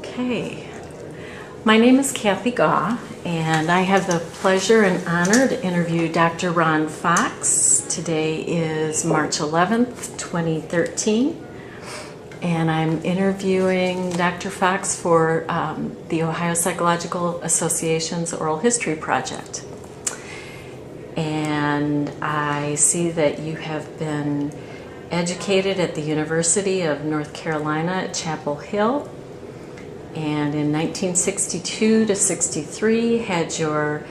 Okay, my name is Kathy Gaw, and I have the pleasure and honor to interview Dr. Ron Fox. Today is March 11th, 2013, and I'm interviewing Dr. Fox for the Ohio Psychological Association's Oral History Project. And I see that you have been educated at the University of North Carolina at Chapel Hill, and in 1962 to 63 had your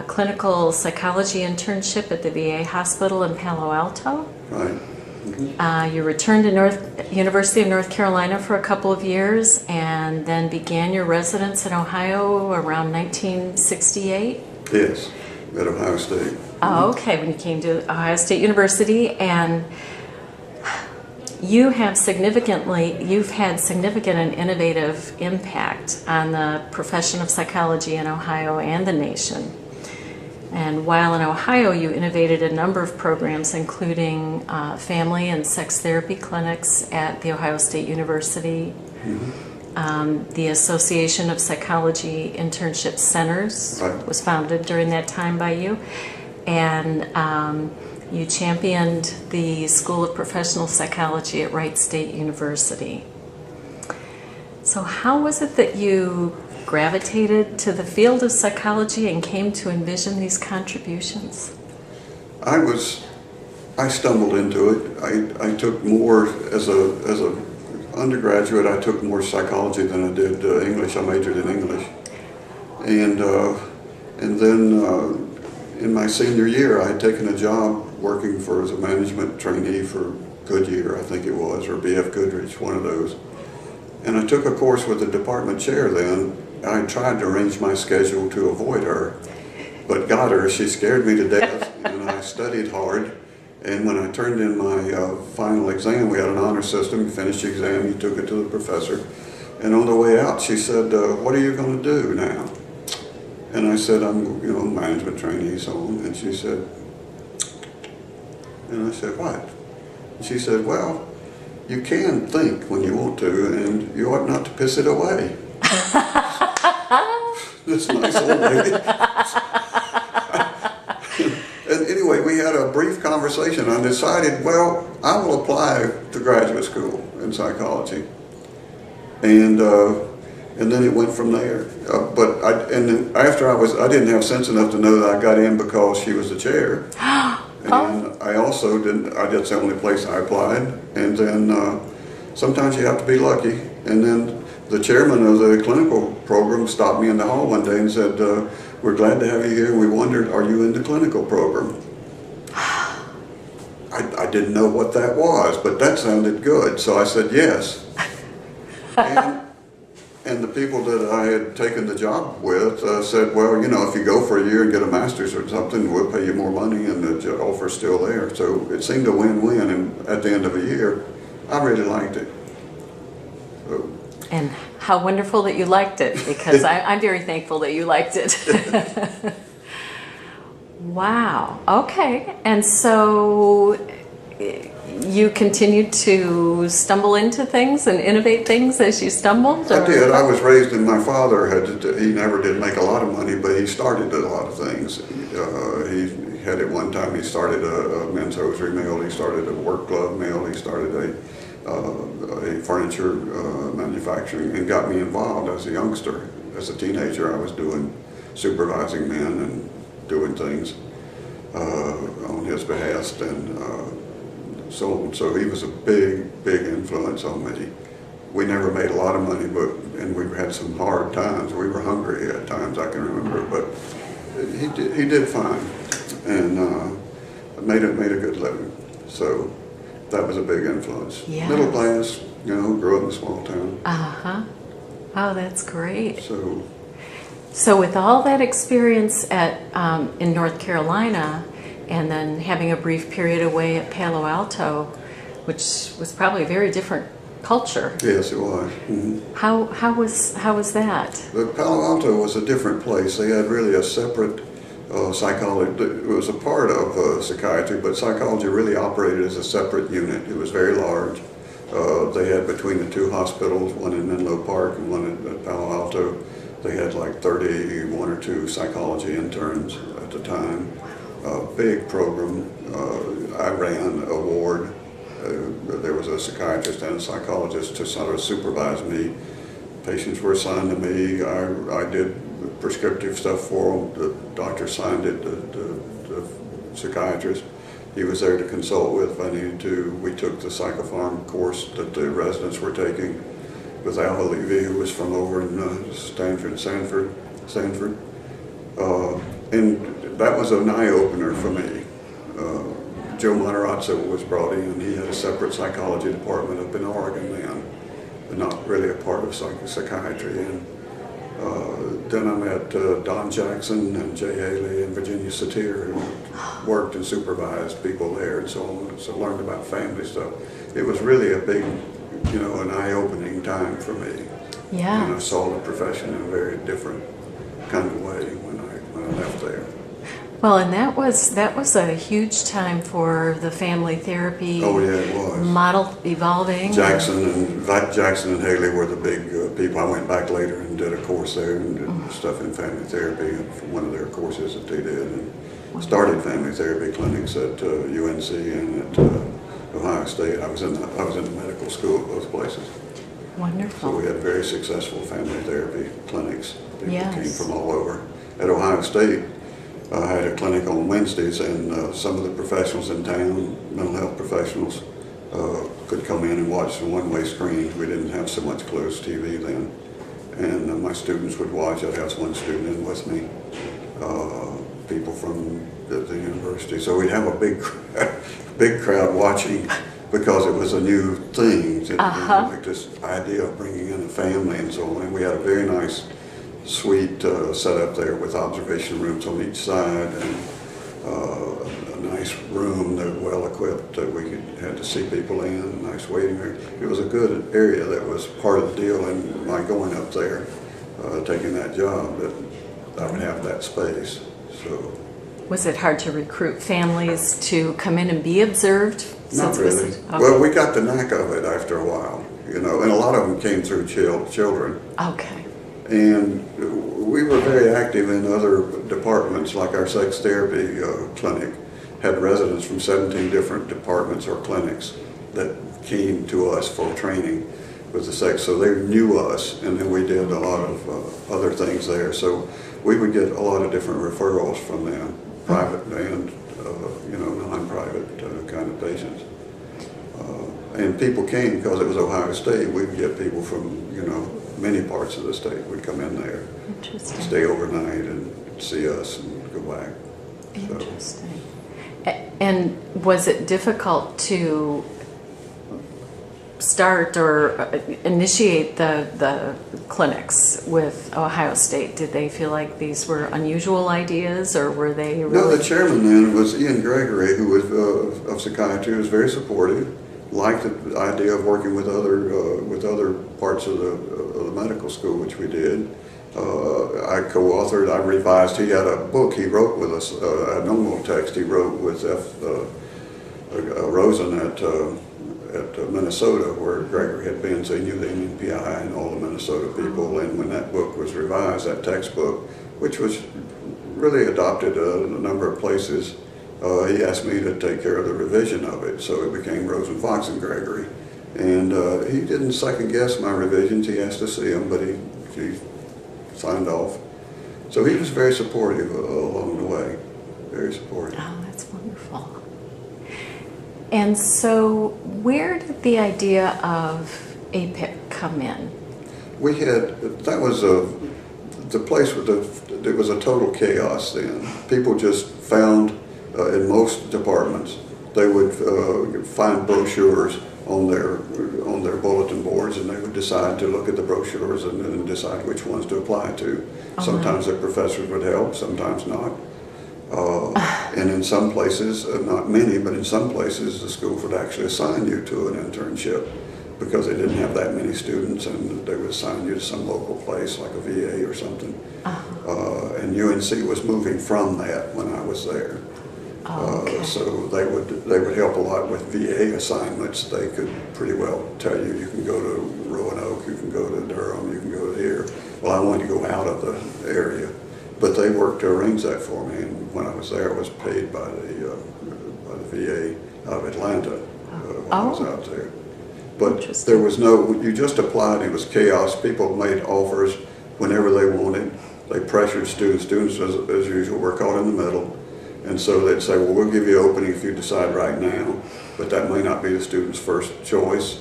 clinical psychology internship at the VA hospital in Palo Alto. Right. Mm-hmm. You returned to University of North Carolina for a couple of years and then began your residence in Ohio around 1968? Yes, at Ohio State. Oh, okay, when you came to Ohio State University, and you've had significant and innovative impact on the profession of psychology in Ohio and the nation. And while in Ohio, you innovated a number of programs, including family and sex therapy clinics at the Ohio State University, the Association of Psychology Internship Centers was founded during that time by you, and you championed the School of Professional Psychology at Wright State University. So how was it that you gravitated to the field of psychology and came to envision these contributions? I stumbled into it. I took more, as a undergraduate, I took more psychology than I did English. I majored in English. And then in my senior year, I had taken a job working as a management trainee for Goodyear, I think it was, or B.F. Goodrich, one of those. And I took a course with the department chair then. I tried to arrange my schedule to avoid her, but got her. She scared me to death, and I studied hard. And when I turned in my final exam, we had an honor system. You finished the exam, you took it to the professor. And on the way out, she said, what are you going to do now? And I said, I'm, management trainee, so on. And she said, and I said, what? And she said, well, you can think when you want to, and you ought not to piss it away. This nice old lady. And anyway, we had a brief conversation. I decided, well, I will apply to graduate school in psychology. And then it went from there. I didn't have sense enough to know that I got in because she was the chair. And I also that's the only place I applied. And then sometimes you have to be lucky. And then the chairman of the clinical program stopped me in the hall one day and said, we're glad to have you here. We wondered, are you in the clinical program? I didn't know what that was, but that sounded good. So I said yes. And the people that I had taken the job with said, well, if you go for a year and get a master's or something, we'll pay you more money, and the offer's still there. So it seemed a win-win, and at the end of a year, I really liked it. So. And how wonderful that you liked it, because I'm very thankful that you liked it. Wow, okay. And so you continued to stumble into things and innovate things as you stumbled? I did. I was raised, and my father he never did make a lot of money, but he started a lot of things. He had at one time, he started a men's hosiery mill, he started a work glove mill, he started a furniture manufacturing, and got me involved as a youngster. As a teenager, I was supervising men and doing things on his behest, and so on. So he was a big influence on me. We never made a lot of money, and we had some hard times. We were hungry at times, I can remember, but he did fine, and made a good living. So that was a big influence. Yes. Middle class, grew up in a small town. Oh, that's great. So with all that experience in North Carolina, and then having a brief period away at Palo Alto, which was probably a very different culture. Yes, it was. Mm-hmm. How was that? But Palo Alto was a different place. They had really a separate psychology. It was a part of psychiatry, but psychology really operated as a separate unit. It was very large. They had between the two hospitals, one in Menlo Park and one at Palo Alto, they had like 31 or 2 psychology interns at the time. Big program. I ran a ward. There was a psychiatrist and a psychologist to sort of supervise me. Patients were assigned to me. I did prescriptive stuff for them. The doctor signed it, the psychiatrist. He was there to consult with if I needed to. We took the psychopharm course that the residents were taking with Al Levy, who was from over in Stanford. And that was an eye-opener for me. Joe Monterazzo was brought in. He had a separate psychology department up in Oregon then, but not really a part of psychiatry. And then I met Don Jackson and Jay Haley and Virginia Satir, who worked and supervised people there and so on. So learned about family stuff. It was really a big, an eye-opening time for me. Yeah. And I saw the profession in a very different kind of way when I left there. Well, and that was a huge time for the family therapy. Oh yeah, it was. Model evolving. Jackson and Haley were the big people. I went back later and did a course there and did stuff in family therapy from one of their courses that they did, and started family therapy clinics at UNC and at Ohio State. I was in the medical school at both places. Wonderful. So we had very successful family therapy clinics. People Yes. came from all over. At Ohio State, I had a clinic on Wednesdays, and some of the professionals in town, mental health professionals, could come in and watch the one-way screens. We didn't have so much closed TV then. And my students would watch. I'd have one student in with me, people from the university. So we'd have a big crowd watching because it was a new thing. Like this idea of bringing in a family and so on. And we had a very nice suite set up there with observation rooms on each side, and a nice room that well equipped that we had to see people in, a nice waiting room. It was a good area that was part of the deal in my going up there, taking that job, that I would have that space. So. Was it hard to recruit families to come in and be observed? Not really. Okay. Well, we got the knack of it after a while, and a lot of them came through children. Okay. And we were very active in other departments, like our sex therapy clinic had residents from 17 different departments or clinics that came to us for training with the sex. So they knew us, and then we did a lot of other things there. So we would get a lot of different referrals from them, private and non-private kind of patients. And people came because it was Ohio State. We'd get people from many parts of the state would come in there, stay overnight and see us and go back. Interesting. And was it difficult to start or initiate the clinics with Ohio State? Did they feel like these were unusual ideas, or were they really? No, the chairman then was Ian Gregory, who was of psychiatry, was very supportive. Liked the idea of working with other parts of the medical school, which we did. I co-authored, I revised. He had a book he wrote with us, a normal text he wrote with Rosen at Minnesota, where Gregory had been, so he knew the NPI and all the Minnesota people. And when that book was revised, that textbook, which was really adopted a number of places, he asked me to take care of the revision of it, so it became Rosen, Fox, and Gregory. And he didn't second guess my revisions. He asked to see them, but he signed off. So he was very supportive along the way, very supportive. Oh, that's wonderful. And so where did the idea of APIC come in? We had, that was the place there was a total chaos then. People just found, in most departments, they would find brochures on their bulletin boards, and they would decide to look at the brochures and decide which ones to apply to. Sometimes the professors would help, sometimes not. And in some places, not many, but in some places, the school would actually assign you to an internship because they didn't have that many students, and they would assign you to some local place like a VA or something. And UNC was moving from that when I was there. Oh, okay. So they would help a lot with VA assignments. They could pretty well tell you, you can go to Roanoke, you can go to Durham, you can go to here. Well, I wanted to go out of the area, but they worked to arrange that for me. And when I was there, I was paid by the VA out of Atlanta when I was out there. But there was no, you just applied, it was chaos. People made offers whenever they wanted. They pressured students. Students, as usual, were caught in the middle. And so they'd say, well, we'll give you an opening if you decide right now, but that may not be the student's first choice.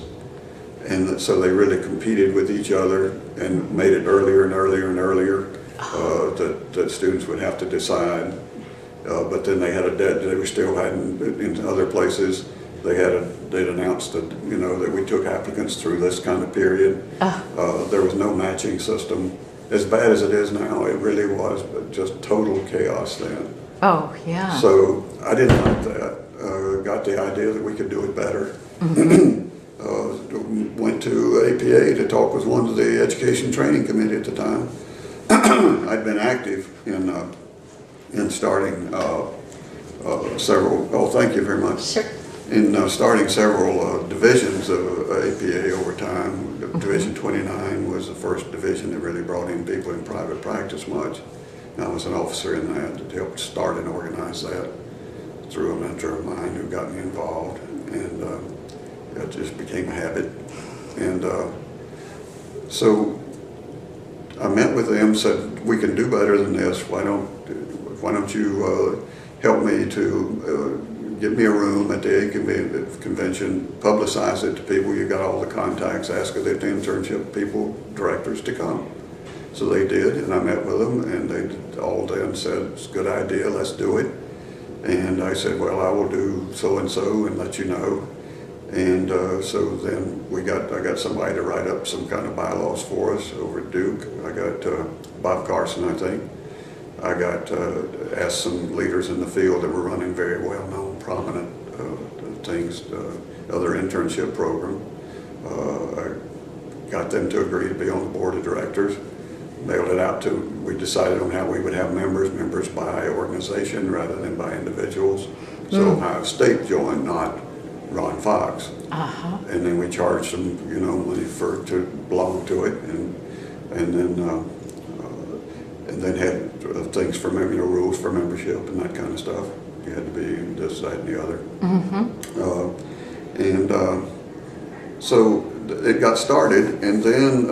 And so they really competed with each other and made it earlier and earlier and earlier that students would have to decide. But then they had a debt. They were still hadn't in other places. They'd announced that that we took applicants through this kind of period. There was no matching system. As bad as it is now, it really was, but just total chaos then. Oh, yeah. So I didn't like that. Got the idea that we could do it better. Went to APA to talk with one of the Education Training Committee at the time. I'd been active in starting several. Oh, thank you very much. Sure. In starting several divisions of APA over time. Division 29 was the first division that really brought in people in private practice much. I was an officer in that that helped start and organize that through a mentor of mine who got me involved, and it just became a habit. And so I met with them, said, we can do better than this. Why don't you help me to give me a room at the AIC convention, publicize it to people. You got all the contacts, ask the internship people, directors to come. So they did, and I met with them, and they all then said, it's a good idea, let's do it. And I said, well, I will do so-and-so and let you know. And so then I got somebody to write up some kind of bylaws for us over at Duke. I got Bob Carson, I think. I got asked some leaders in the field that were running very well-known, prominent things, other internship program. I got them to agree to be on the board of directors. Mailed it out we decided on how we would have members by organization rather than by individuals. So Ohio State joined, not Ron Fox. And then we charged them, money to belong to it, and then had things for rules for membership and that kind of stuff. You had to be this, that, and the other. So it got started, and then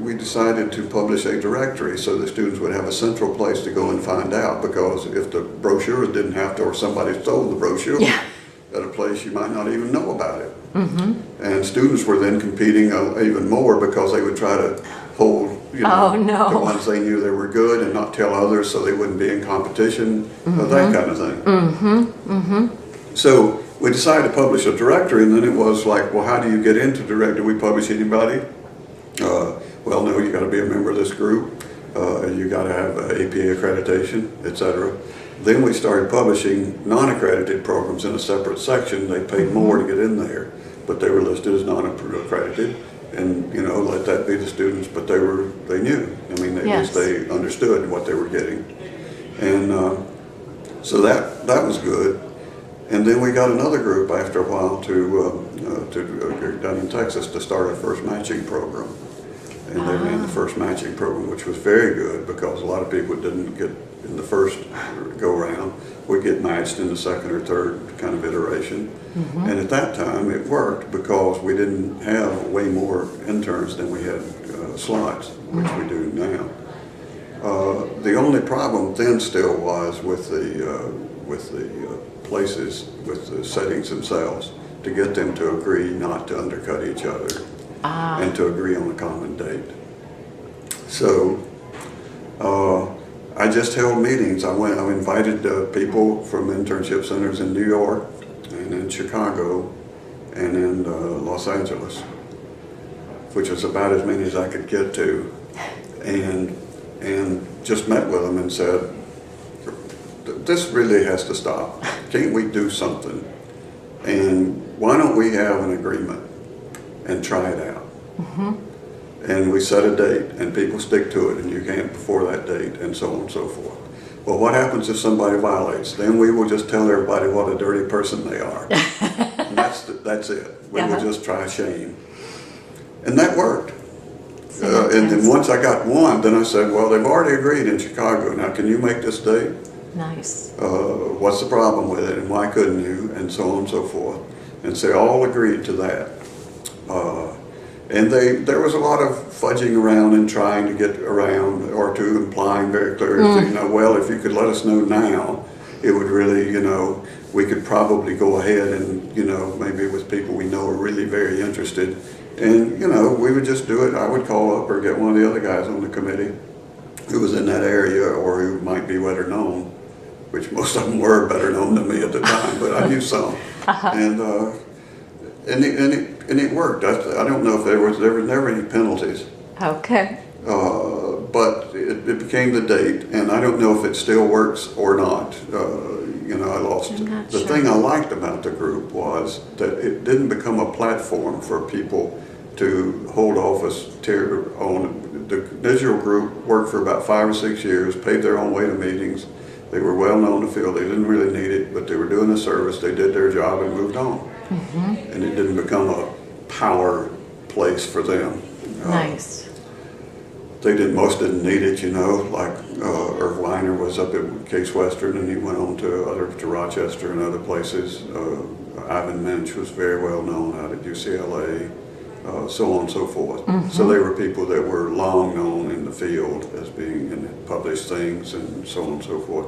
we decided to publish a directory so the students would have a central place to go and find out, because if the brochures didn't have to, or somebody stole the brochure at a place, you might not even know about it. And students were then competing even more, because they would try to hold the ones they knew they were good and not tell others so they wouldn't be in competition, that kind of thing. So we decided to publish a directory, and then it was like, well, how do you get into directory? Do we publish anybody? Well, no, you got to be a member of this group. You got to have APA accreditation, etc. Then we started publishing non-accredited programs in a separate section. They paid more to get in there, but they were listed as non-accredited. And let that be the students, but they knew. I mean, at least they understood what they were getting, and so that was good. And then we got another group after a while down in Texas to start our first matching program, and they ran the first matching program, which was very good, because a lot of people didn't get in the first go round would get matched in the second or third kind of iteration. And at that time it worked, because we didn't have way more interns than we had slots, which we do now. The only problem then still was with the places, with the settings themselves, to get them to agree not to undercut each other and to agree on a common date. So I just held meetings. I invited people from internship centers in New York and in Chicago and in Los Angeles, which was about as many as I could get to, and just met with them and said, this really has to stop. Can't we do something? And why don't we have an agreement and try it out? And we set a date, and people stick to it, and you can't before that date, and so on and so forth. Well, what happens if somebody violates? Then we will just tell everybody what a dirty person they are. And that's it. We will just try shame. And that worked. And then once I got one, then I said, well, they've already agreed in Chicago. Now, can you make this date? Nice. What's the problem with it, and why couldn't you, and so on and so forth. And so they all agreed to that. And there was a lot of fudging around and trying to get around, or to implying very clearly, well, if you could let us know now, it would really, we could probably go ahead and, maybe with people we know are really very interested. And, we would just do it. I would call up or get one of the other guys on the committee who was in that area or who might be better known, which most of them were better known than me at the time, but I knew some. And it worked. I don't know if there was never any penalties. Okay. But it became the date, and I don't know if it still works or not. I lost it. The thing I liked about the group was that it didn't become a platform for people to hold office on. The digital group worked for about 5 or 6 years, paid their own way to meetings. They were well known in the field. They didn't really need it, but they were doing the service. They did their job and moved on. And it didn't become a power place for them. Nice. Most didn't need it, like Irv Weiner was up at Case Western, and he went on to Rochester and other places. Ivan Minch was very well known out at UCLA, so on and so forth. So they were people that were long known in the field as being and published things and so on and so forth.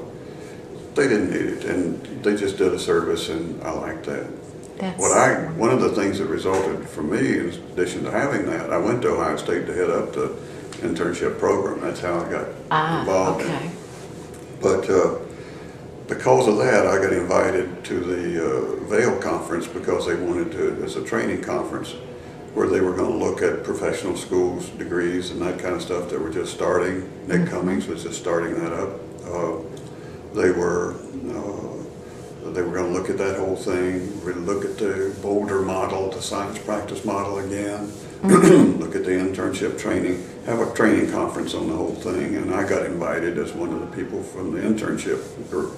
They didn't need it, and they just did a service, and I liked that. One of the things that resulted for me, in addition to having that, I went to Ohio State to head up the internship program. That's how I got involved in it. But because of that, I got invited to the Vail conference because they wanted to, as a training conference, where they were going to look at professional schools, degrees, and that kind of stuff that were just starting. Nick Cummings was just starting that up. They were going to look at that whole thing, really look at the Boulder model, the science practice model again, look at the internship training, have a training conference on the whole thing, and I got invited as one of the people from the internship group.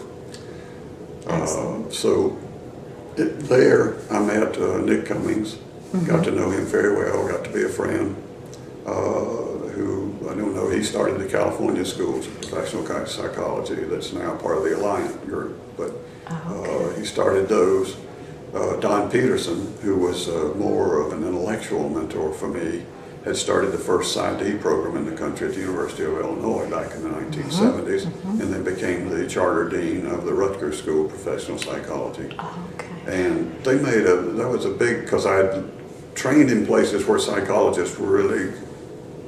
There I met Nick Cummings, got to know him very well, got to be a friend, who, I don't know, he started the California Schools of Professional Psychology that's now part of the Alliant group, but he started those. Don Peterson, who was more of an intellectual mentor for me, had started the first PsyD program in the country at the University of Illinois back in the 1970s, and then became the charter dean of the Rutgers School of Professional Psychology. And they that was a big, because I had trained in places where psychologists were really,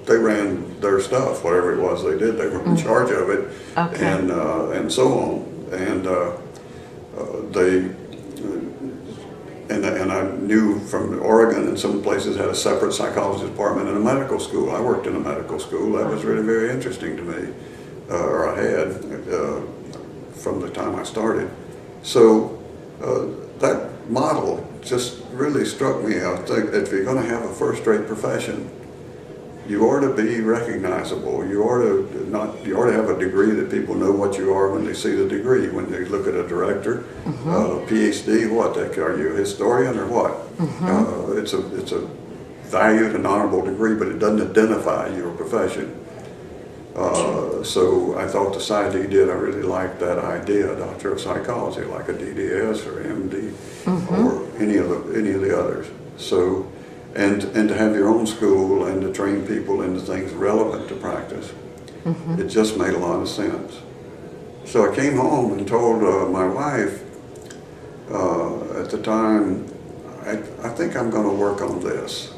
they ran their stuff, whatever it was they did, they were in charge of it, and so on. And I knew from Oregon and some places had a separate psychology department in a medical school. I worked in a medical school. That was really very interesting to me, or I had from the time I started. So that model just really struck me. I think if you're going to have a first-rate profession, you ought to be recognizable. You ought to have a degree that people know what you are when they see the degree. When they look at a director, PhD, what? Are you a historian or what? It's a valued and honorable degree, but it doesn't identify your profession. So I thought the PsyD did. I really liked that idea, Doctor of Psychology, like a DDS or MD or any of the others. So. And to have your own school and to train people into things relevant to practice, it just made a lot of sense. So I came home and told my wife at the time, I think I'm going to work on this.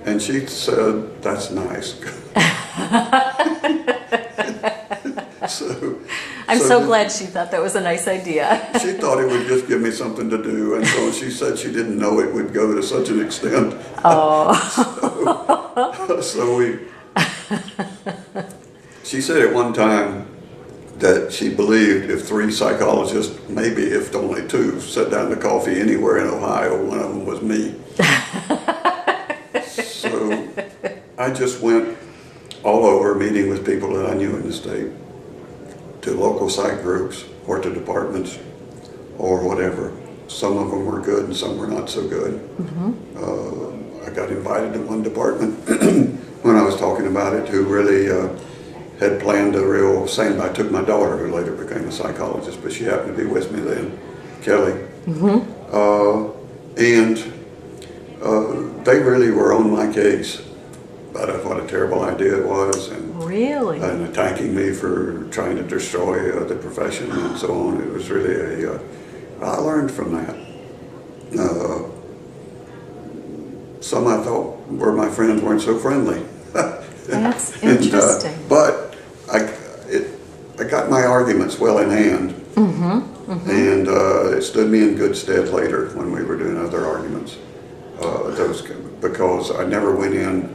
And she said, that's nice. I'm so glad she thought that was a nice idea. She thought it would just give me something to do, and so she said she didn't know it would go to such an extent. She said at one time that she believed if 3 psychologists, maybe if only 2, sat down to coffee anywhere in Ohio, one of them was me. So I just went all over meeting with people that I knew in the state. to local psych groups or to departments or whatever. Some of them were good and some were not so good. I got invited to one department when I was talking about it, who really had planned a real same. I took my daughter, who later became a psychologist, but she happened to be with me then, Kelly. And they really were on my case about what a terrible idea it was, and Really? and attacking me for trying to destroy the profession and so on. It was really I learned from that. Some I thought were my friends weren't so friendly. That's interesting. But I got my arguments well in hand, and it stood me in good stead later when we were doing other arguments. Because I never went in.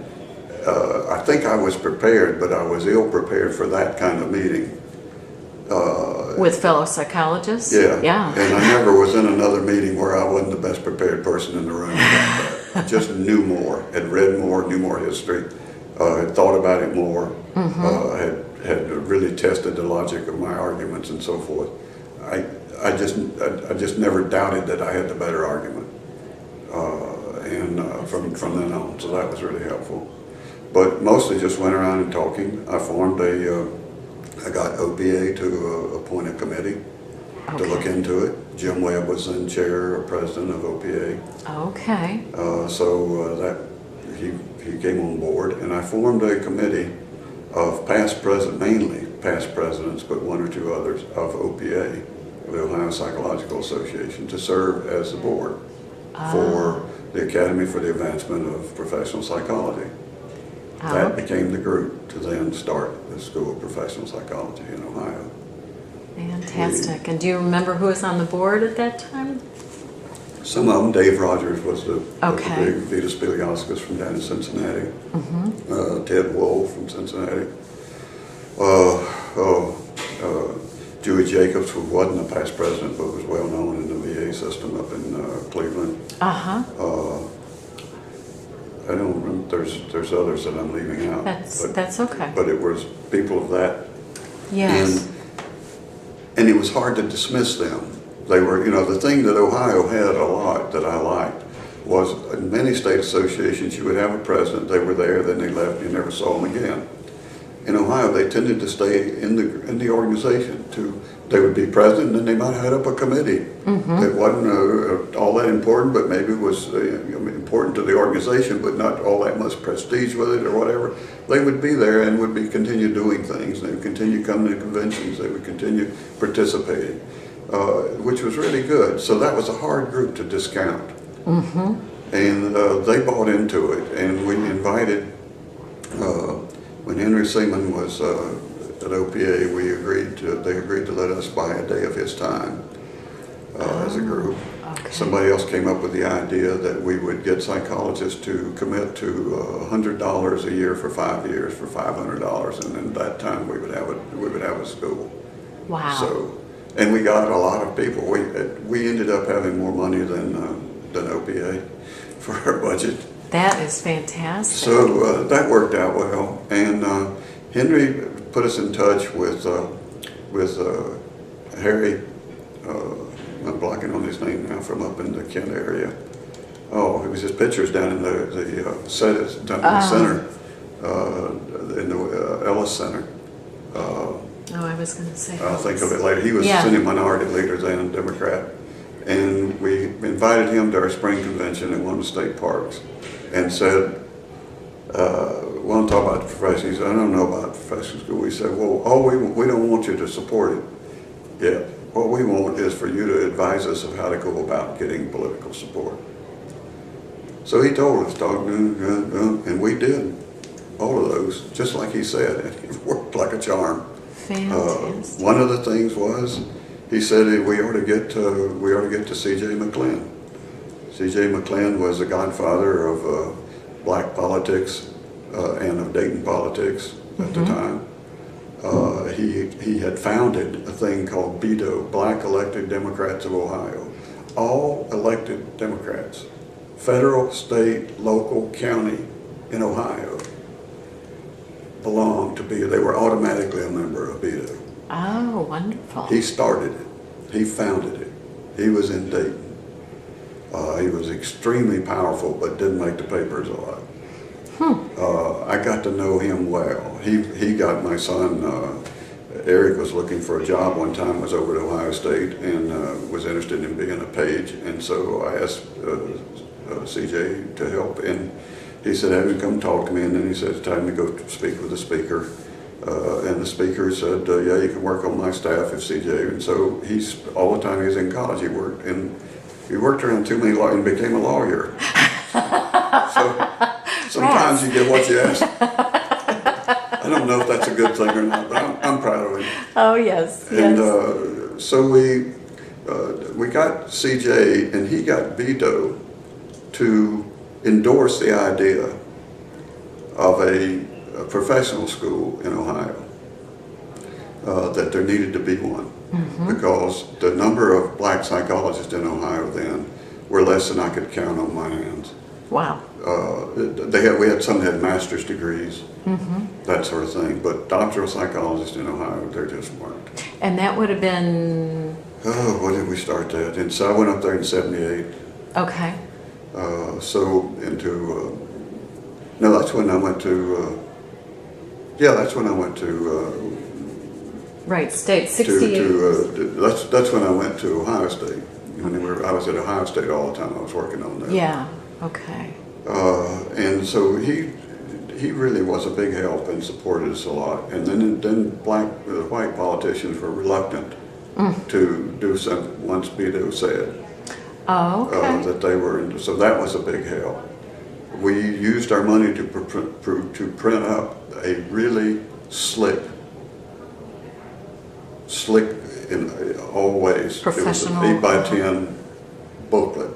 I think I was prepared, but I was ill prepared for that kind of meeting. With fellow psychologists? Yeah. Yeah. And I never was in another meeting where I wasn't the best prepared person in the room. I just knew more, had read more, knew more history, had thought about it more, had really tested the logic of my arguments and so forth. I just never doubted that I had the better argument. From then on, so that was really helpful. But mostly just went around and talking. I got OPA to appoint a committee to look into it. Jim Webb was then chair or president of OPA. Okay. So he came on board, and I formed a committee of mainly past presidents, but one or two others, of OPA, the Ohio Psychological Association, to serve as the board for the Academy for the Advancement of Professional Psychology. That became the group to then start the School of Professional Psychology in Ohio. Fantastic. And do you remember who was on the board at that time? Some of them, Dave Rogers was the Okay. big Vita Spilioscus from down in Cincinnati. Ted Wolf from Cincinnati. Dewey Jacobs, who wasn't a past president but was well known in the VA system up in Cleveland. I don't remember. There's others that I'm leaving out. That's okay. But it was people of that. Yes. And it was hard to dismiss them. They were, the thing that Ohio had a lot that I liked was in many state associations you would have a president, they were there, then they left, you never saw them again. In Ohio, they tended to stay in the organization. They would be president, and they might head up a committee that wasn't all that important, but maybe was important to the organization, but not all that much prestige with it or whatever. They would be there and would continue doing things. They would continue coming to conventions. They would continue participating, which was really good. So that was a hard group to discount. And they bought into it, and we invited. When Henry Seaman was at OPA, they agreed to let us buy a day of his time as a group. Okay. Somebody else came up with the idea that we would get psychologists to commit to $100 a year for 5 years for $500, and then that time we would have a school. Wow. So, and we got a lot of people. We ended up having more money than OPA for our budget. That is fantastic. So that worked out well, and Henry put us in touch with Harry. I'm blocking on his name now, from up in the Kent area. Oh, it was his pictures down in the center, in the Ellis Center. I was going to say. I'll think of it later. He was Senate Minority Leader then, a Democrat, and we invited him to our spring convention in one of the state parks, and said, "We want to talk about the profession." He said, "I don't know about professional school." We said, "Well, we don't want you to support it yet. What we want is for you to advise us of how to go about getting political support." So he told us, and we did all of those, just like he said. It worked like a charm. Fantastic. One of the things was, he said we ought to get to C.J. McClin. C.J. McClin was the godfather of black politics and of Dayton politics at the time. He had founded a thing called BEDO, Black Elected Democrats of Ohio. All elected Democrats, federal, state, local, county in Ohio, belonged to BEDO. They were automatically a member of BEDO. Oh, wonderful. He started it. He founded it. He was in Dayton. He was extremely powerful, but didn't make the papers a lot. I got to know him well. He got my son, Eric was looking for a job one time, was over at Ohio State, and was interested in being a page. And so I asked CJ to help, and he said, have him come talk to me. And then he said, it's time to go speak with the speaker. And the speaker said, yeah, you can work on my staff if CJ. And so all the time he was in college, he worked around too many lawyers and became a lawyer. So sometimes you get what you ask. I don't know if that's a good thing or not, but I'm proud of him. Oh, yes. And so we got CJ, and he got Vito to endorse the idea of a professional school in Ohio, that there needed to be one, because the number of black psychologists in Ohio then were less than I could count on my hands. Wow. We had some that had master's degrees, that sort of thing, but doctoral psychologists in Ohio, there just weren't. And that would have been... Oh, when did we start that? And so I went up there in '78. Okay. No, that's when I went to, that's when I went to, Right, state 68. that's when I went to Ohio State. I was at Ohio State all the time. I was working on that. Yeah, okay. And so he really was a big help and supported us a lot. And then the white politicians were reluctant to do something once Vito said. Oh, okay. That they were into. So that was a big help. We used our money to print up a really slick in all ways. Professional. It was an 8x10 booklet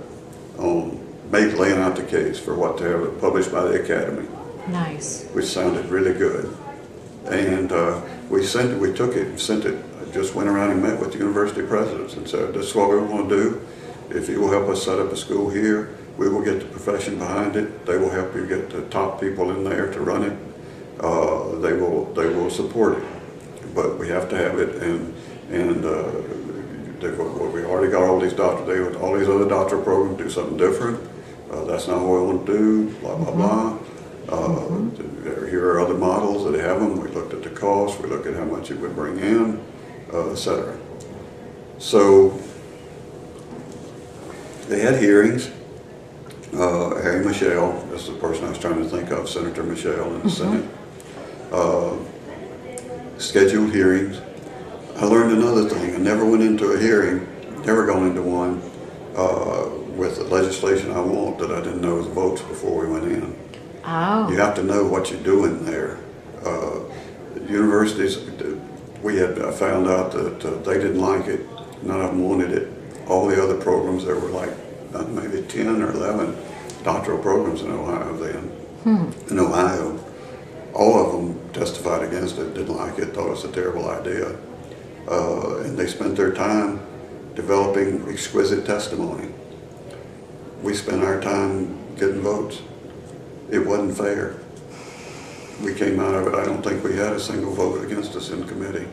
laying out the case for what to have published by the Academy. Nice. Which sounded really good. And we took it and sent it. I just went around and met with university presidents and said, this is what we want to do. If you will help us set up a school here, we will get the profession behind it. They will help you get the top people in there to run it. They will support it, but we have to have it. And we already got all these all these other doctoral programs do something different. That's not what we want to do. Blah blah blah. Here are other models that have them. We looked at the cost. We looked at how much it would bring in, etc. So they had hearings. Harry Michelle, that's the person I was trying to think of, Senator Michelle in the Senate, scheduled hearings. I learned another thing. I never went into a hearing, never gone into one with the legislation I want that I didn't know the votes before we went in. Oh. You have to know what you're doing there. Universities, I found out that they didn't like it. None of them wanted it. All the other programs, there were like maybe 10 or 11 doctoral programs in Ohio then. In Ohio, all of them testified against it, didn't like it, thought it was a terrible idea. And they spent their time developing exquisite testimony. We spent our time getting votes. It wasn't fair. We came out of it, I don't think we had a single vote against us in committee.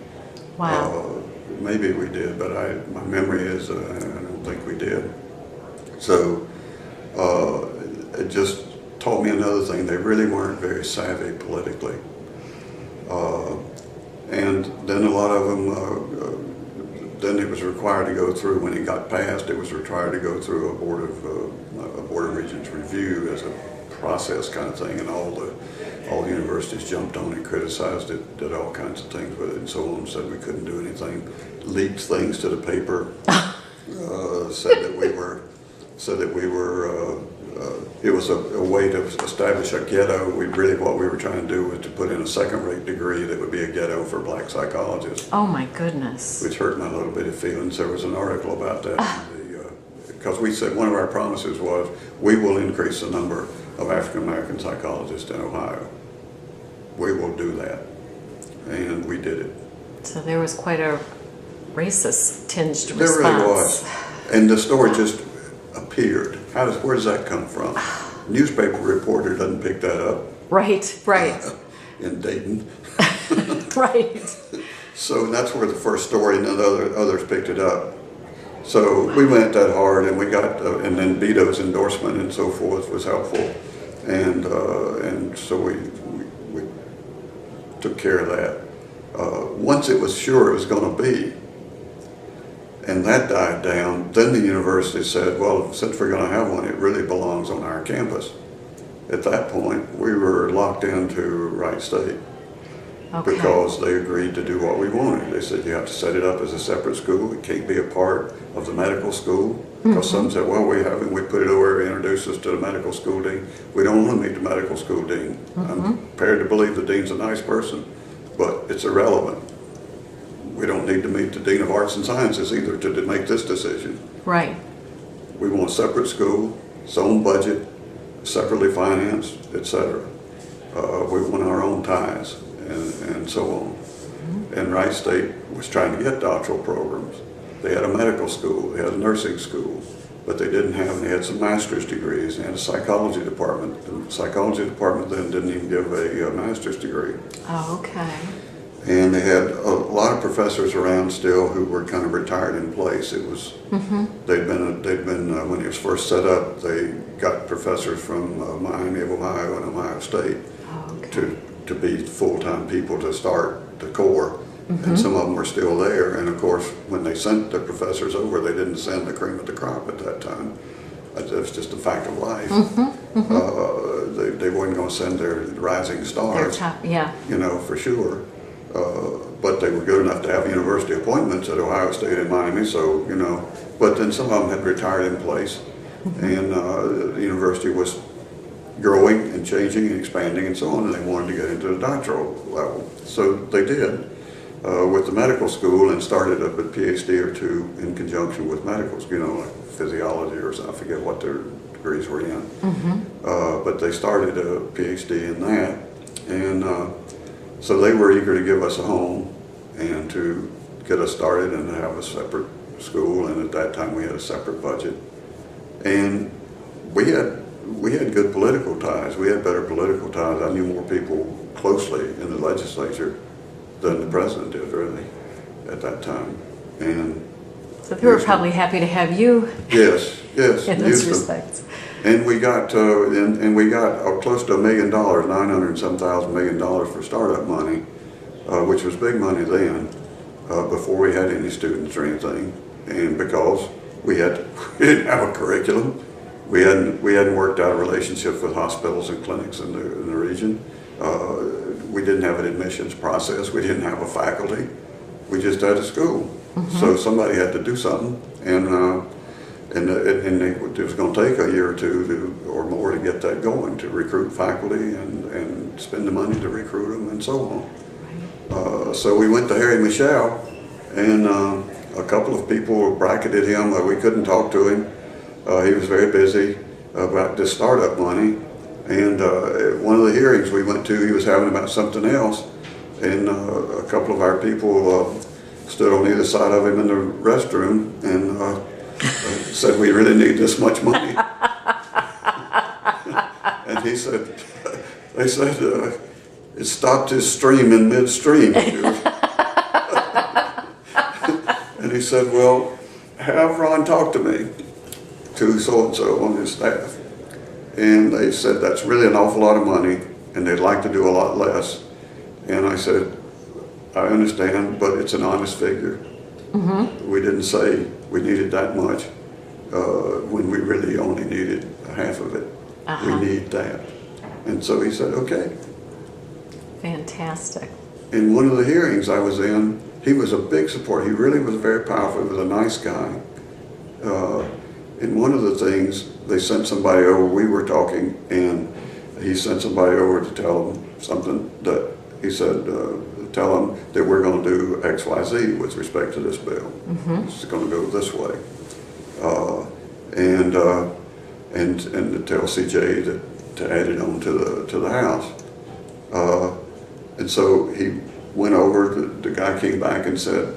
Wow. Maybe we did, but my memory is I don't think we did. So it just taught me another thing. They really weren't very savvy politically. And then a lot of them, then it was required to go through, when it got passed, it was required to go through a Board of Regents review as a process kind of thing, and all the universities jumped on it, criticized it, did all kinds of things with it, and so on, said we couldn't do anything, leaked things to the paper, said that it was a way to establish a ghetto. What we were trying to do was to put in a second-rate degree that would be a ghetto for black psychologists. Oh my goodness. Which hurt my little bit of feelings. There was an article about that. Because we said one of our promises was we will increase the number of African American psychologists in Ohio. We will do that. And we did it. So there was quite a racist tinged response. There really was. And the story just appeared. Where does that come from? Newspaper reporter doesn't pick that up. Right. In Dayton. Right. So that's where the first story, and then others picked it up. So we went that hard, and we got, and then Beto's endorsement and so forth was helpful, and so we took care of that. Once it was sure it was going to be, and that died down, then the university said, well, since we're going to have one, it really belongs on our campus. At that point, we were locked into Wright State. Okay. Because they agreed to do what we wanted. They said you have to set it up as a separate school. It can't be a part of the medical school. Because some said, well, we put it over, introduced us to the medical school dean. We don't want to meet the medical school dean. I'm prepared to believe the dean's a nice person, but it's irrelevant. We don't need to meet the dean of arts and sciences either to make this decision. Right. We want a separate school, its own budget, separately financed, etc. We want our own ties. And so on. And Wright State was trying to get doctoral programs. They had a medical school, they had a nursing school, but they didn't have, they had some master's degrees, they had a psychology department. The psychology department then didn't even give a master's degree. Oh, okay. And they had a lot of professors around still who were kind of retired in place. It was, they'd been when it was first set up, they got professors from Miami of Ohio and Ohio State to be full-time people to start the core, and some of them were still there. And of course, when they sent the professors over, they didn't send the cream of the crop at that time. That's just a fact of life. They weren't going to send their rising stars, Their top, yeah. you know, for sure. But they were good enough to have university appointments at Ohio State and Miami, so, you know. But then some of them had retired in place, and the university was growing and changing and expanding and so on, and they wanted to get into the doctoral level. So they did with the medical school, and started a PhD or two in conjunction with medical school, you know, like physiology or something, I forget what their degrees were in. But they started a PhD in that, and so they were eager to give us a home and to get us started and to have a separate school, and at that time we had a separate budget. And we had good political ties. We had better political ties. I knew more people closely in the legislature than the president did, really, at that time. And So they were probably happy to have you. Yes, in those respects. And we got close to $1 million, 900 and some thousand $1 million for startup money, which was big money then, before we had any students or anything, and because we didn't have a curriculum. We hadn't worked out relationships with hospitals and clinics in the region. We didn't have an admissions process. We didn't have a faculty. We just had a school. So somebody had to do something, and it was going to take a year or two or more to get that going, to recruit faculty and spend the money to recruit them and so on. So we went to Harry Michel, and a couple of people bracketed him. We couldn't talk to him. He was very busy about this startup money, and at one of the hearings we went to, he was having about something else, and a couple of our people stood on either side of him in the restroom and said, "We really need this much money." And he said, they said, it stopped his stream in midstream. And he said, "Well, have Ron talk to me," to so-and-so on his staff. And they said, "That's really an awful lot of money, and they'd like to do a lot less." And I said, "I understand, but it's an honest figure. We didn't say we needed that much when we really only needed half of it. We need that." And so he said, "Okay." Fantastic. In one of the hearings I was in, he was a big supporter. He really was very powerful. He was a nice guy. In one of the things, they sent somebody over, we were talking, and he sent somebody over to tell them something that he said, tell them that we're going to do X, Y, Z with respect to this bill. It's going to go this way. And to tell CJ to add it on to the House. And so he went over, the guy came back and said,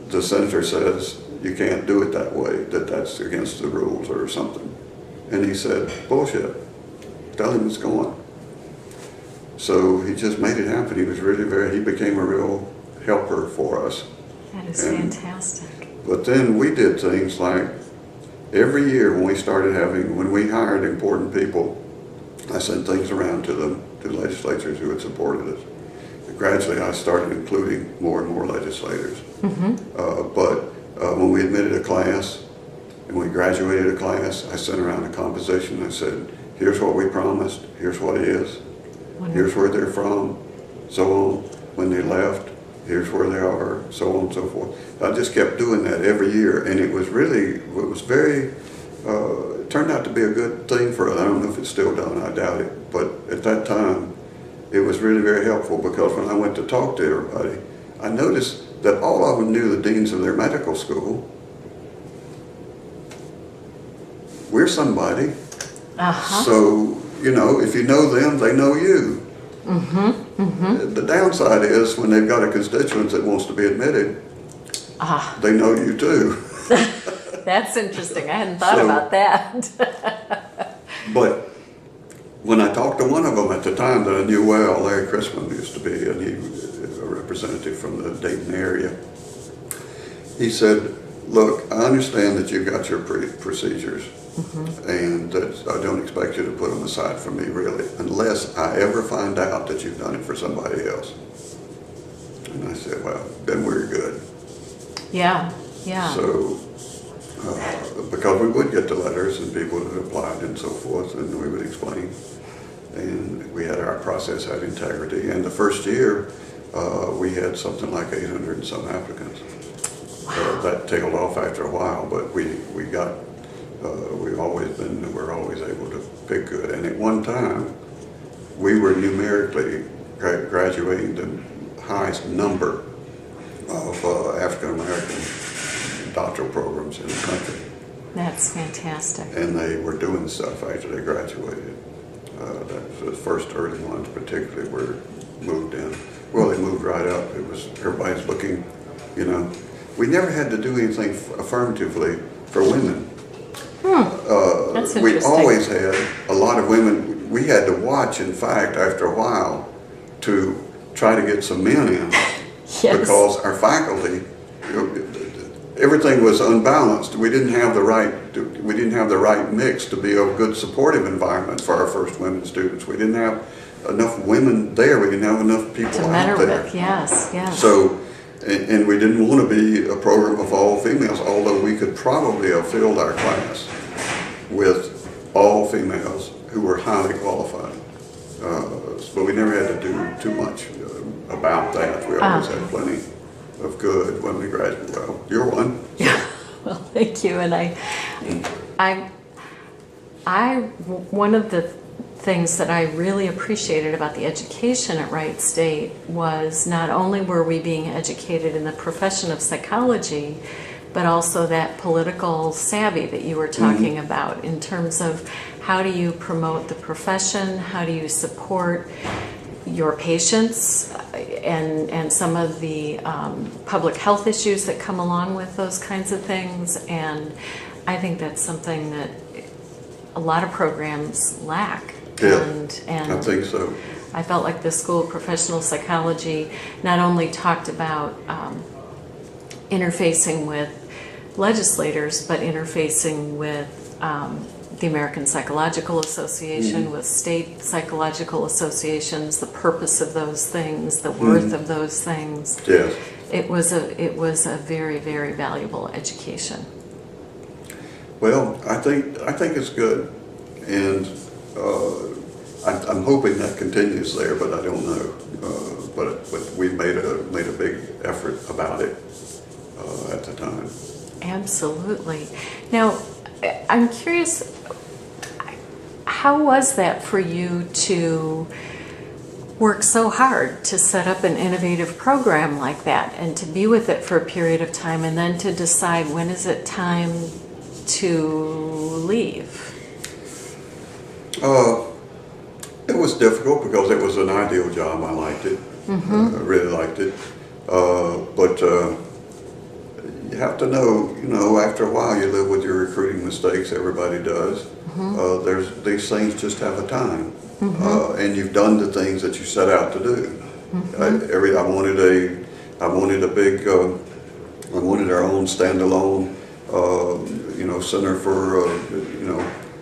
"The senator says you can't do it that way, that's against the rules or something." And he said, "Bullshit, tell him it's going." So he just made it happen. He was really he became a real helper for us. That is fantastic. But then we did things like every year when we hired important people, I sent things around to them, to legislators who had supported us. Gradually, I started including more and more legislators. When we admitted a class and we graduated a class, I sent around a composition. I said, here's what we promised, here's what it is, here's where they're from, so on. When they left, here's where they are, so on and so forth. I just kept doing that every year, and it was very, it turned out to be a good thing for us. I don't know if it's still done, I doubt it, but at that time, it was really very helpful, because when I went to talk to everybody, I noticed that all of them knew the deans of their medical school. We're somebody. So, if you know them, they know you. The downside is when they've got a constituent that wants to be admitted, they know you too. That's interesting. I hadn't thought about that. But when I talked to one of them at the time that I knew well, Larry Chrisman used to be, and he was a representative from the Dayton area, he said, look, I understand that you've got your procedures, and that I don't expect you to put them aside for me, really, unless I ever find out that you've done it for somebody else. And I said, well, then we're good. Yeah. So, because we would get the letters and people that applied and so forth, and we would explain. And our process had integrity. And the first year, we had something like 800 and some applicants. That tailed off after a while, but we're always able to pick good. And at one time, we were numerically graduating the highest number of African American doctoral programs in the country. That's fantastic. And they were doing stuff after they graduated. The first early ones particularly were moved in. Well, they moved right up. Everybody's looking, We never had to do anything affirmatively for women. That's interesting. We always had a lot of women. We had to watch, in fact, after a while, to try to get some men in. Yes. Because our faculty, everything was unbalanced. We didn't have the right mix to be a good supportive environment for our first women students. We didn't have enough women there. We didn't have enough people to out there. With. Yes. So, and we didn't want to be a program of all females, although we could probably have filled our class with all females who were highly qualified. But we never had to do too much about that. We always had plenty of good when we graduated. Well, you're one. Yeah. Well, thank you. And one of the things that I really appreciated about the education at Wright State was not only were we being educated in the profession of psychology, but also that political savvy that you were talking about in terms of how do you promote the profession, how do you support your patients, and some of the public health issues that come along with those kinds of things. And I think that's something that a lot of programs lack. Yeah, and I think so. I felt like the School of Professional Psychology not only talked about interfacing with legislators, but interfacing with the American Psychological Association, with state psychological associations, the purpose of those things, the worth of those things. Yes. It was a very, very valuable education. Well, I think it's good, and I'm hoping that continues there, but I don't know. But we made a big effort about it at the time. Absolutely. Now, I'm curious, how was that for you to work so hard to set up an innovative program like that and to be with it for a period of time and then to decide when is it time to leave? It was difficult because it was an ideal job. I liked it. I really liked it. But you have to know, after a while you live with your recruiting mistakes. Everybody does. These things just have a time. And you've done the things that you set out to do. I wanted I wanted a big, I wanted our own standalone, center for,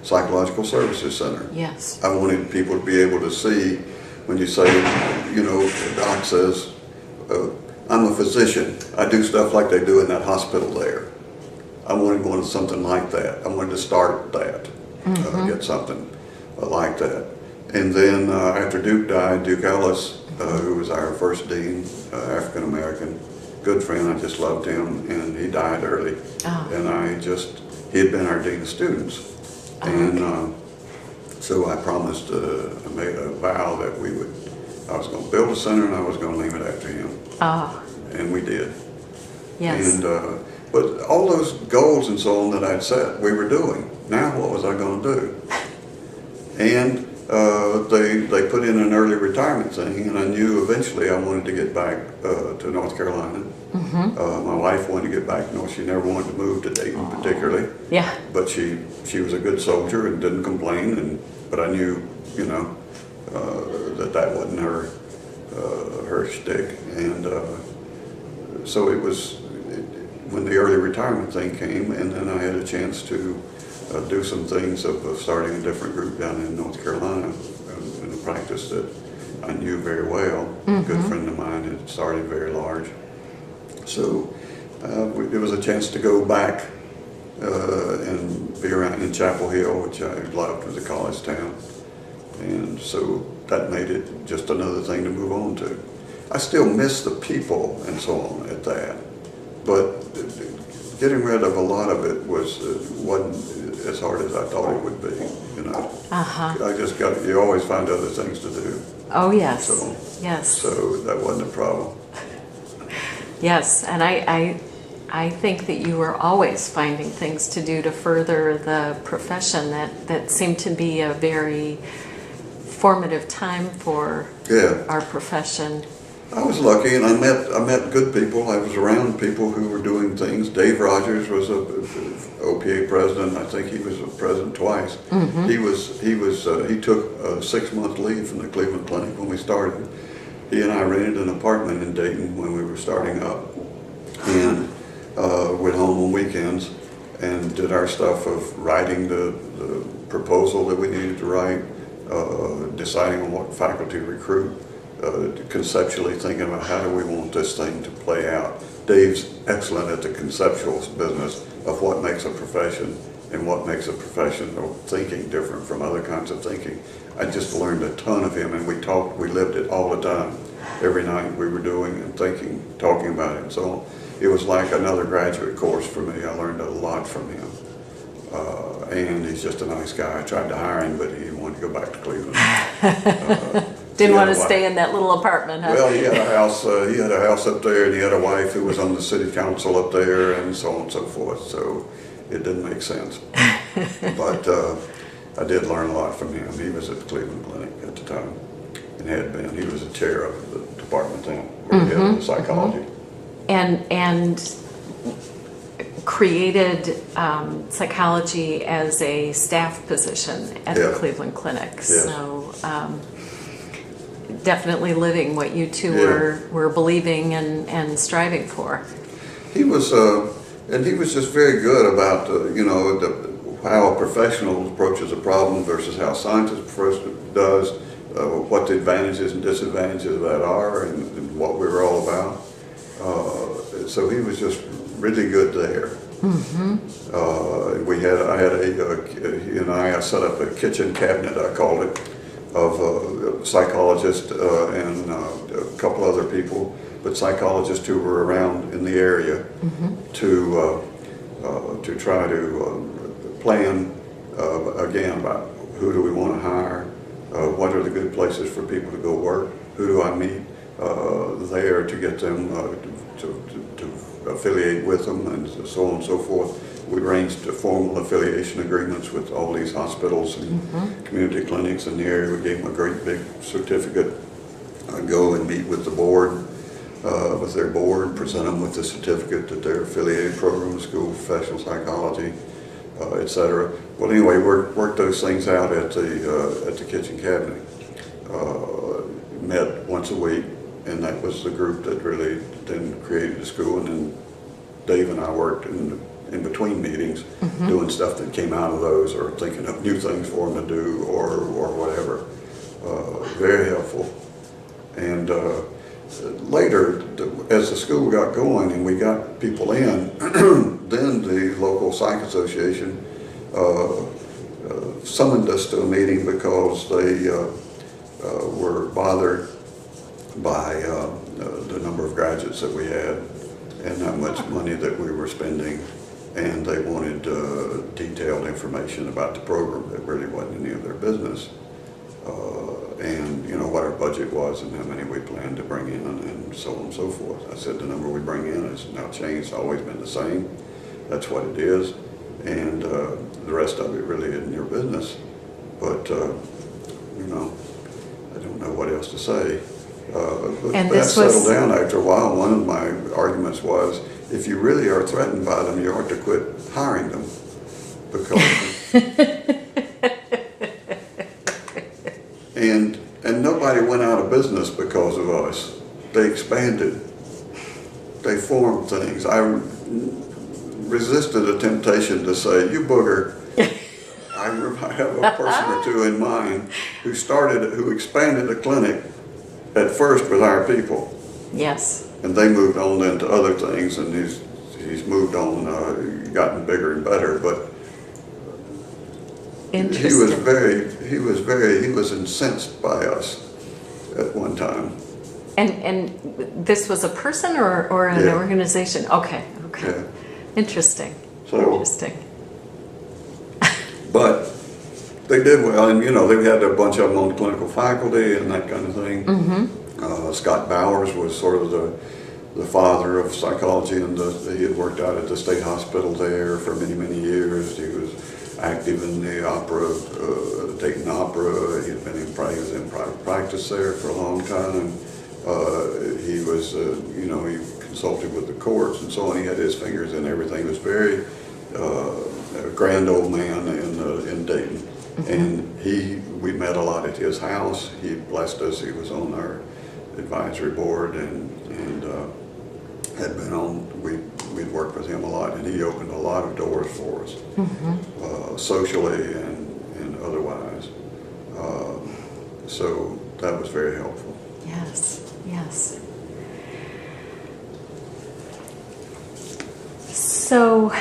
psychological services center. Yes. I wanted people to be able to see when you say, the doc says, I'm a physician. I do stuff like they do in that hospital there. I wanted something like that. I wanted to start that, get something like that. And then after Duke died, Duke Ellis, who was our first dean, African American, good friend, I just loved him, and he died early. Oh. And he had been our dean of students. And so I promised, I made a vow that I was going to build a center and I was going to name it after him. Oh. And we did. Yes. And, but all those goals and so on that I'd set, we were doing. Now what was I going to do? And they put in an early retirement thing, and I knew eventually I wanted to get back to North Carolina. My wife wanted to get back. She never wanted to move to Dayton particularly. Yeah. But she was a good soldier and didn't complain. But I knew, that wasn't her shtick. And so it was when the early retirement thing came, and then I had a chance to do some things of starting a different group down in North Carolina in a practice that I knew very well. A good friend of mine had started very large. So it was a chance to go back and be around in Chapel Hill, which I loved, was a college town. And so that made it just another thing to move on to. I still miss the people and so on at that, but getting rid of a lot of it wasn't as hard as I thought it would be, I just you always find other things to do. Oh, yes. So, yes. So that wasn't a problem. Yes, and I think that you were always finding things to do to further the profession. That seemed to be a very formative time for our profession. I was lucky, and I met good people. I was around people who were doing things. Dave Rogers was a OPA president. I think he was a president twice. He took a 6-month leave from the Cleveland Clinic when we started. He and I rented an apartment in Dayton when we were starting up, and went home on weekends and did our stuff of writing the proposal that we needed to write, deciding on what faculty to recruit, conceptually thinking about how do we want this thing to play out. Dave's excellent at the conceptual business of what makes a profession and what makes a professional thinking different from other kinds of thinking. I just learned a ton of him, and we lived it all the time. Every night we were doing and thinking, talking about it, and so on. It was like another graduate course for me. I learned a lot from him. And he's just a nice guy. I tried to hire him, but he wanted to go back to Cleveland. Didn't want to stay in that little apartment, huh? Well, he had a house. He had a house up there, and he had a wife who was on the city council up there, and so on and so forth. So it didn't make sense. But I did learn a lot from him. He was at the Cleveland Clinic at the time, and had been. He was the chair of the department then, where he had the psychology. And created psychology as a staff position at the Cleveland Clinic. Yes. So definitely living what you two were believing and striving for. He was, and he was just very good about, how a professional approaches a problem versus how a scientist does, what the advantages and disadvantages of that are, and what we were all about. So he was just really good there. I set up a kitchen cabinet, I called it, of a psychologist and a couple other people, but psychologists who were around in the area to try to plan again about who do we want to hire, what are the good places for people to go work, who do I meet there to get them to affiliate with them, and so on and so forth. We arranged formal affiliation agreements with all these hospitals and community clinics in the area. We gave them a great big certificate. I'd go and meet with the board, with their board, present them with the certificate that they're affiliated program, school of professional psychology, etc. Well, anyway, worked those things out at the kitchen cabinet. Met once a week, and that was the group that really then created the school. And then Dave and I worked in between meetings, doing stuff that came out of those, or thinking of new things for them to do, or whatever. Very helpful. And later, as the school got going and we got people in, then the local psych association summoned us to a meeting because they were bothered by the number of graduates that we had and how much money that we were spending, and they wanted detailed information about the program that really wasn't any of their business, and you know what our budget was and how many we planned to bring in and so on and so forth. I said the number we bring in has now changed, always been the same. That's what it is, and the rest of it really isn't your business. But you know, I don't know what else to say. But And that this settled was down after a while. One of my arguments was, if you really are threatened by them, you ought to quit hiring them, because and nobody went out of business because of us. They expanded. They formed things. I resisted a temptation to say, "You booger." I have a person or two in mind who expanded the clinic at first with our people. yes. And they moved on into other things, and he's moved on, gotten bigger and better. But Interesting. he was incensed by us at one time. And this was a person or an Yeah. organization? Okay. Yeah. Interesting. So- Interesting. But they did well, and you know, they had a bunch of them on the clinical faculty and that kind of thing. Scott Bowers was sort of the father of psychology, and he had worked out at the state hospital there for many, many years. He was active in the opera, Dayton Opera. He was in private practice there for a long time. He was, you know, he consulted with the courts and so on. He had his fingers in everything. He was very a grand old man in Dayton. And we met a lot at his house. He blessed us. He was on our advisory board and had been on, we'd worked with him a lot, and he opened a lot of doors for us, socially and otherwise. So that was very helpful. Yes. Yes. So,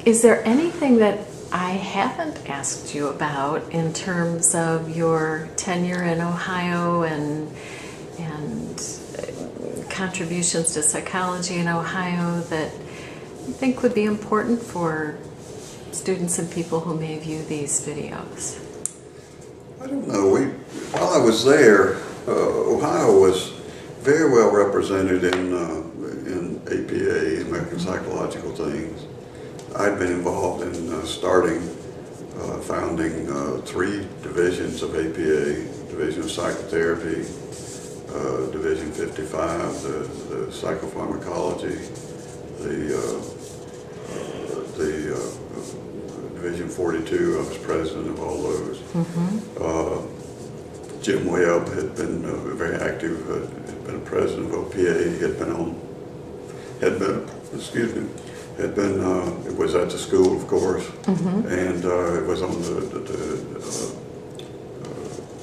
is there anything that I haven't asked you about in terms of your tenure in Ohio and contributions to psychology in Ohio that you think would be important for students and people who may view these videos? I don't know. While I was there, Ohio was very well represented in APA, American Psychological Things. I'd been involved in founding 3 divisions of APA: Division of Psychotherapy, Division 55, the Psychopharmacology, the Division 42. I was president of all those. Jim Webb had been very active, had been president of OPA, it was at the school, of course, and it was on the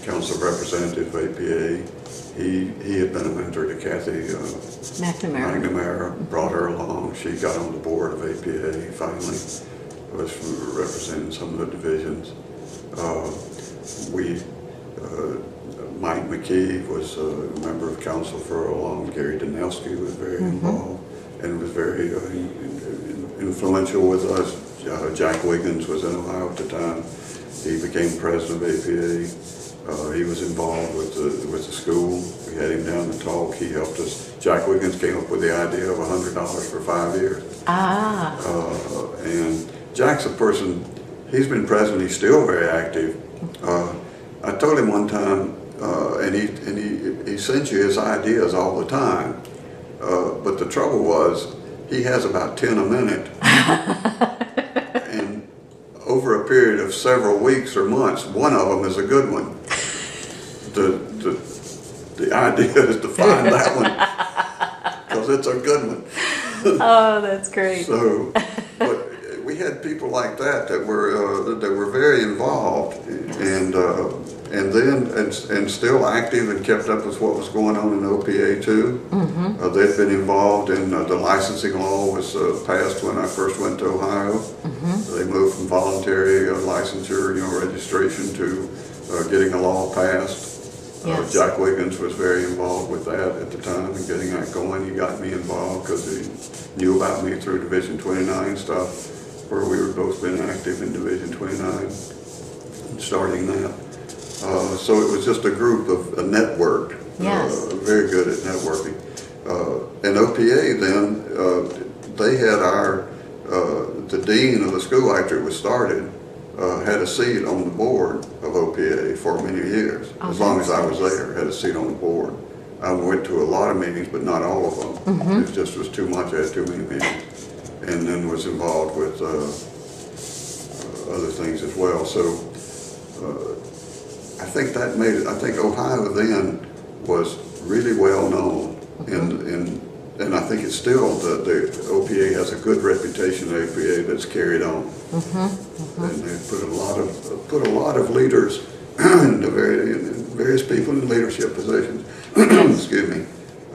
Council of Representatives of APA. He had been a mentor to Kathy McNamara, brought her along. She got on the board of APA finally, was representing some of the divisions. Mike McKee was a member of council for a long. Gary Danelski was very involved and was very influential with us. Jack Wiggins was in Ohio at the time. He became president of APA. He was involved with the school. We had him down to talk. He helped us. Jack Wiggins came up with the idea of $100 for 5 years. And Jack's a person, he's been president, he's still very active. I told him one time, and he sends you his ideas all the time, but the trouble was, he has about 10 a minute. And over a period of several weeks or months, one of them is a good one. the idea is to find that one, because it's a good one. Oh, that's great. So, but we had people like that were very involved, and still active and kept up with what was going on in OPA too. They'd been involved in the licensing law was passed when I first went to Ohio. They moved from voluntary licensure, registration to getting a law passed. Yes. Jack Wiggins was very involved with that at the time and getting that going. He got me involved because he knew about me through Division 29 stuff, where we were both been active in Division 29 and starting that. So it was just a group of a network, Yes. very good at networking. And OPA then, they had the dean of the school after it was started, had a seat on the board of OPA for many years, as long as I was there, had a seat on the board. I went to a lot of meetings, but not all of them. It just was too much, I had too many meetings. And then was involved with other things as well. So I think that made it, I think Ohio then was really well known, and I think it's still, the OPA has a good reputation, the OPA that's carried on. And they put a lot of leaders, various people in leadership positions, excuse me,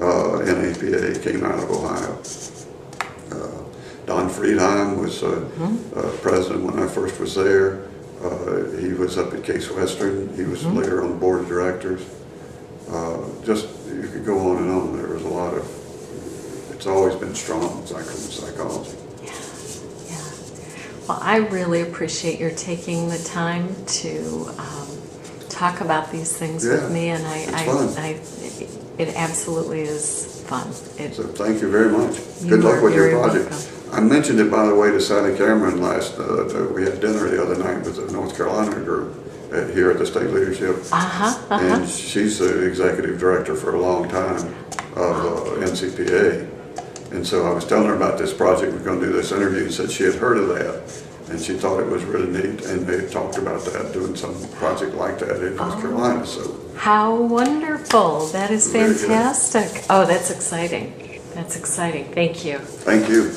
in APA came out of Ohio. Don Friedheim was president when I first was there. He was up at Case Western. He was later on the board of directors. Just, you could go on and on. There was a lot of, it's always been strong, psychology. Yeah. Well, I really appreciate your taking the time to talk about these things with me, and it absolutely is fun. So thank you very much. Good luck with your project. Welcome. I mentioned it, by the way, to Sally Cameron last, we had dinner the other night with the North Carolina group here at the state leadership. And she's the executive director for a long time of NCPA. And so I was telling her about this project, we're going to do this interview, and said she had heard of that. And she thought it was really neat, and they talked about that, doing some project like that in North Carolina. So how wonderful. That is Very fantastic. Oh, that's exciting. That's exciting. Thank you. thank you.